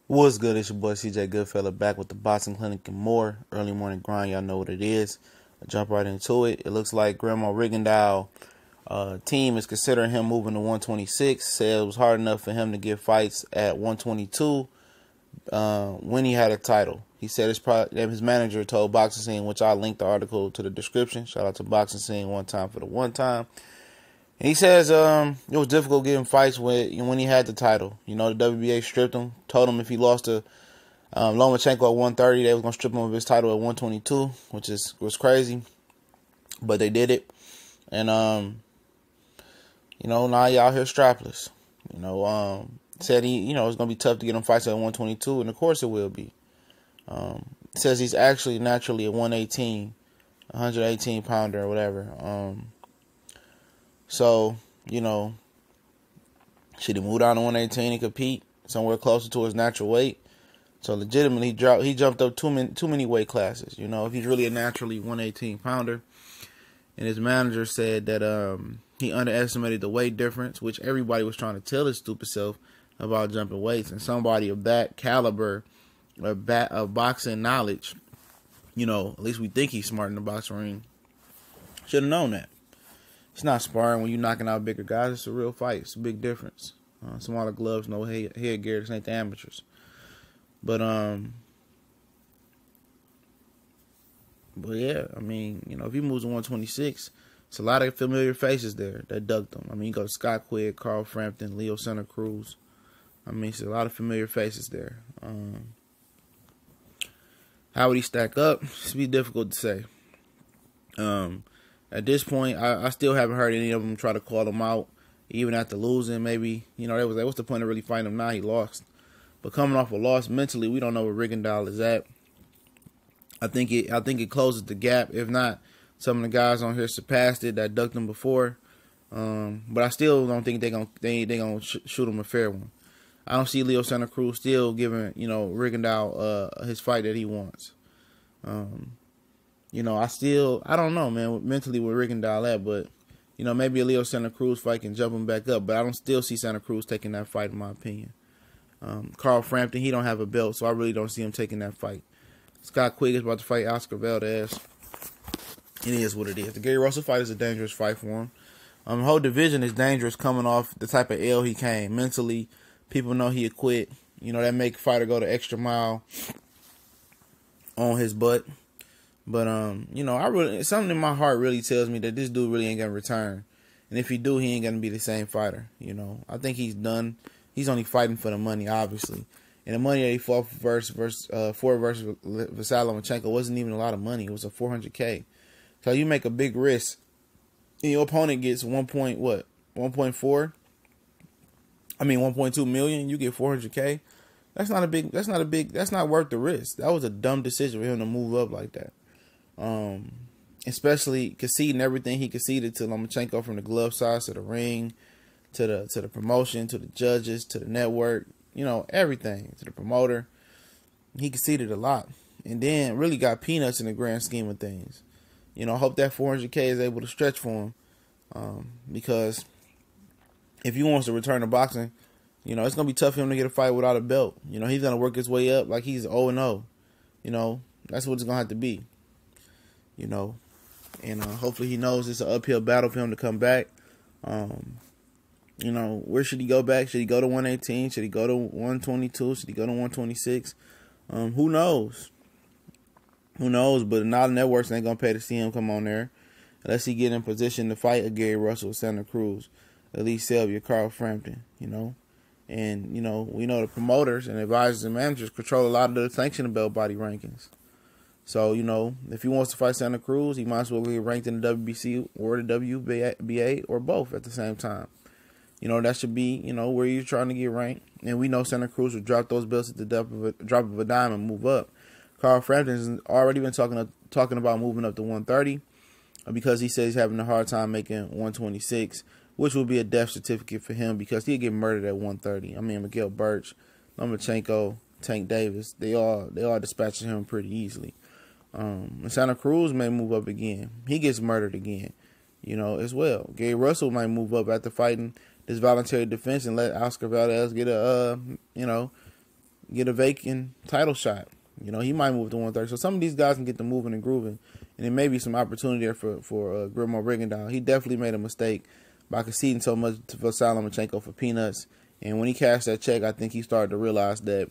What's good? It's your boy CJ Goodfella back with the Boxing Clinic and more. Early morning grind, y'all know what it is. I jump right into it. It looks like Guillermo Rigondeaux team is considering him moving to 126. Said it was hard enough for him to get fights at 122 when he had a title. He said his manager told Boxing Scene, which I linked the article to the description. Shout out to Boxing Scene one time for the one time. And he says it was difficult getting fights when he had the title. You know, the WBA stripped him, told him if he lost to Lomachenko at 130, they was gonna strip him of his title at 122, which was crazy, but they did it. And now he out here strapless. Said it's gonna be tough to get him fights at 122, and of course it will be. Says he's actually naturally a 118 pounder or whatever. So, should he move down to 118 and compete somewhere closer to his natural weight? So legitimately, he jumped up too many weight classes. If he's really a naturally 118 pounder, and his manager said that he underestimated the weight difference, which everybody was trying to tell his stupid self about jumping weights, and somebody of that caliber of boxing knowledge, at least we think he's smart in the boxing ring, should have known that. It's not sparring when you're knocking out bigger guys. It's a real fight. It's a big difference. Smaller gloves, no headgear. This ain't the amateurs. But yeah, if he moves to 126, it's a lot of familiar faces there that ducked him. You go to Scott Quigg, Carl Frampton, Leo Santa Cruz. It's a lot of familiar faces there. How would he stack up? It's be difficult to say. At this point, I still haven't heard any of them try to call him out, even after losing. Maybe, they was like, what's the point of really fighting him now? He lost. But coming off a loss mentally, we don't know where Rigondeaux is at. I think it closes the gap. If not, some of the guys on here surpassed it that ducked him before. But I still don't think they gonna shoot him a fair one. I don't see Leo Santa Cruz still giving Rigondeaux his fight that he wants. I don't know, man, mentally where Rigondeaux at, but, maybe a Leo Santa Cruz fight can jump him back up, but I don't still see Santa Cruz taking that fight, in my opinion. Carl Frampton, he don't have a belt, so I really don't see him taking that fight. Scott Quigg is about to fight Oscar Valdez. It is what it is. The Gary Russell fight is a dangerous fight for him. The whole division is dangerous coming off the type of L he came. Mentally, people know he had quit. That make a fighter go the extra mile on his butt. But, something in my heart really tells me that this dude really ain't going to return. And if he do, he ain't going to be the same fighter. I think he's done. He's only fighting for the money, obviously. And the money that he fought for versus Vasily Lomachenko wasn't even a lot of money. It was a $400K. So you make a big risk. And your opponent gets 1.4? 1.2 million. You get $400K. That's not worth the risk. That was a dumb decision for him to move up like that. Especially conceding everything he conceded to Lomachenko, from the glove size to the ring, to the promotion, to the judges, to the network, everything, to the promoter. He conceded a lot, and then really got peanuts in the grand scheme of things. I hope that $400K is able to stretch for him, because if he wants to return to boxing, it's gonna be tough for him to get a fight without a belt. He's gonna work his way up like he's 0-0. That's what it's gonna have to be. And hopefully he knows it's an uphill battle for him to come back. Where should he go back? Should he go to 118? Should he go to 122? Should he go to 126? Who knows? Who knows? But now the networks ain't gonna pay to see him come on there unless he get in position to fight a Gary Russell, Santa Cruz, Elite Selvia, Carl Frampton. And we know the promoters and advisors and managers control a lot of the sanctioned belt body rankings. So, if he wants to fight Santa Cruz, he might as well get ranked in the WBC or the WBA or both at the same time. That should be, where you're trying to get ranked. And we know Santa Cruz will drop those belts at the drop of a dime and move up. Carl Frampton's already been talking about moving up to 130 because he says he's having a hard time making 126, which will be a death certificate for him because he'll get murdered at 130. Miguel Burch, Lomachenko, Tank Davis, they all dispatching him pretty easily. And Santa Cruz may move up again. He gets murdered again, as well. Gary Russell might move up after fighting this voluntary defense and let Oscar Valdez get a, get a vacant title shot. You know, he might move to 130. So some of these guys can get to moving and grooving, and there may be some opportunity there for Guillermo Rigondeaux. He definitely made a mistake by conceding so much for Sal Lomachenko for peanuts. And when he cashed that check, I think he started to realize that,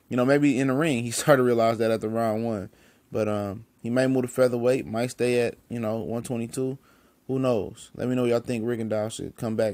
you know, maybe in the ring, he started to realize that after round 1. But he may move to featherweight, might stay at, 122. Who knows? Let me know what y'all think Rigondeaux should come back